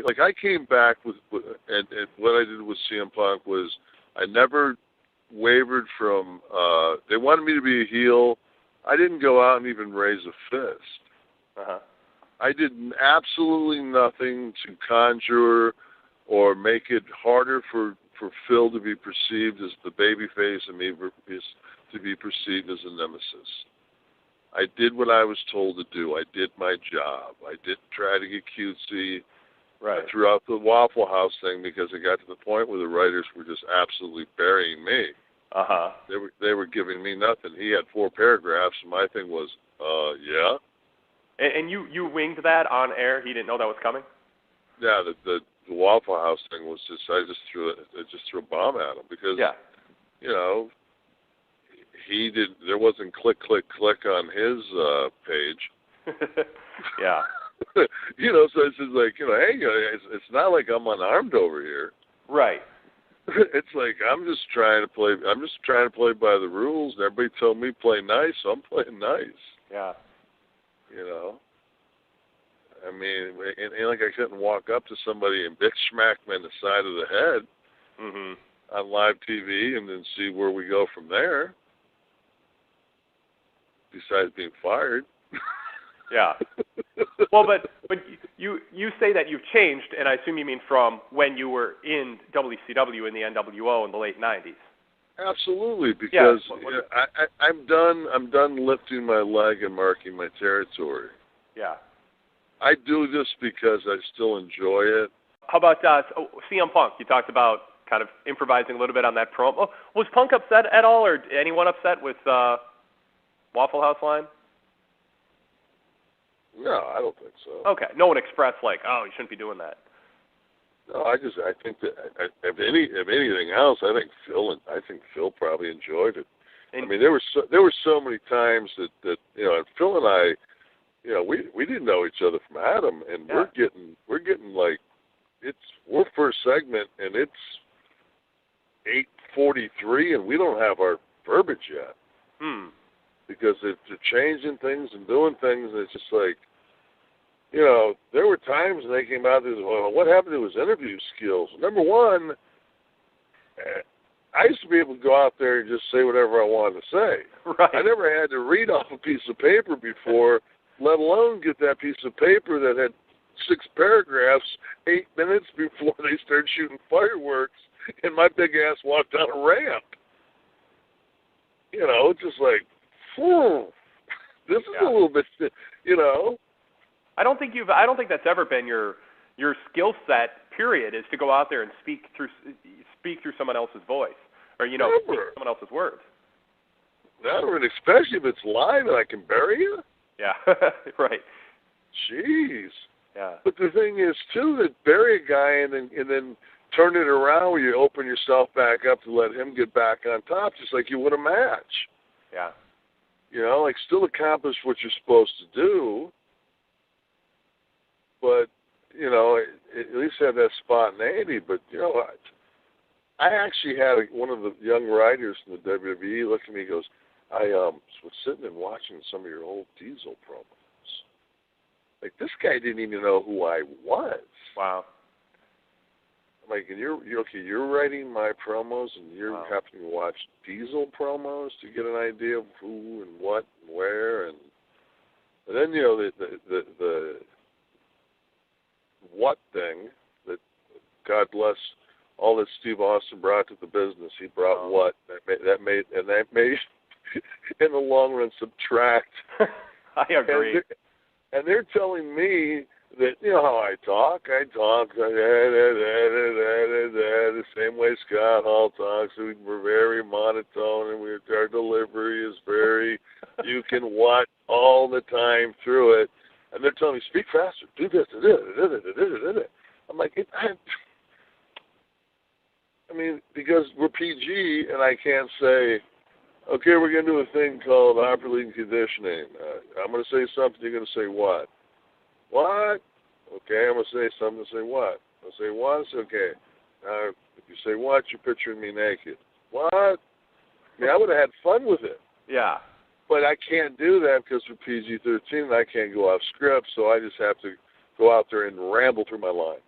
like I came back and what I did with CM Punk was I never wavered from. They wanted me to be a heel. I didn't go out and even raise a fist. I did absolutely nothing to conjure or make it harder for Phil to be perceived as the babyface and me to be perceived as a nemesis. I did what I was told to do. I did my job. I didn't try to get cutesy. Right. I threw out the Waffle House thing because it got to the point where the writers were just absolutely burying me. They were giving me nothing. He had 4 paragraphs, and my thing was, yeah. And you winged that on air? He didn't know that was coming? Yeah, the Waffle House thing was just I just threw a bomb at him because you know, there wasn't click on his page. Yeah. You know, so it's just like, you know, hey, it's not like I'm unarmed over here. Right. It's like I'm just trying to play by the rules. Everybody told me play nice, so I'm playing nice. Yeah. You know. I mean, and like I couldn't walk up to somebody and bitch smack them in the side of the head on live TV and then see where we go from there. Besides being fired. Yeah. Well, but you say that you've changed, and I assume you mean from when you were in WCW in the NWO in the late '90s. Absolutely, because I'm done lifting my leg and marking my territory. Yeah. I do this because I still enjoy it. How about CM Punk? You talked about kind of improvising a little bit on that promo. Was Punk upset at all, or anyone upset with Waffle House line? No, I don't think so. Okay, no one expressed like, oh, you shouldn't be doing that. No, I think that if anything else, I think Phil probably enjoyed it. I mean, there were so many times that you know, and Phil and I, you know, we didn't know each other from Adam, and we're getting like we're first segment and it's 8:43 and we don't have our verbiage yet. Because they're changing things and doing things, and it's just like, you know, there were times when they came out and said, well, what happened to his interview skills? Number one, I used to be able to go out there and just say whatever I wanted to say. Right. I never had to read off a piece of paper before, let alone get that piece of paper that had 6 paragraphs 8 minutes before they started shooting fireworks, and my big ass walked down a ramp. You know, just like, this is a little bit, you know. I don't think that's ever been your skill set. Period, is to go out there and speak through someone else's voice, or speak someone else's words. Never, and especially if it's live and I can bury you. Yeah, right. Jeez. Yeah. But the thing is too that bury a guy and then turn it around where you open yourself back up to let him get back on top, just like you would a match. Yeah. You know, like still accomplish what you're supposed to do, but, you know, at least have that spontaneity. But, you know, I actually had one of the young writers from the WWE look at me and goes, I was sitting and watching some of your old Diesel promos. Like, this guy didn't even know who I was. Wow. Like, and you're writing my promos, and you're happening to watch Diesel promos to get an idea of who and what and where, and then you know the what thing that God bless all that Steve Austin brought to the business. He brought what that made in the long run subtract. I agree. And they're telling me that, you know how I talk the same way Scott Hall talks. We're very monotone, and our delivery is very, you can watch all the time through it. And they're telling me, speak faster, do this, I'm like, I mean, because we're PG, and I can't say, okay, we're going to do a thing called operating conditioning. I'm going to say something, you're going to say what? What? Okay, I'm going to say something, say what? I'll say what? It's okay. Now, if you say what, you're picturing me naked. What? I mean, I would have had fun with it. Yeah. But I can't do that because we're PG-13 and I can't go off script, so I just have to go out there and ramble through my lines.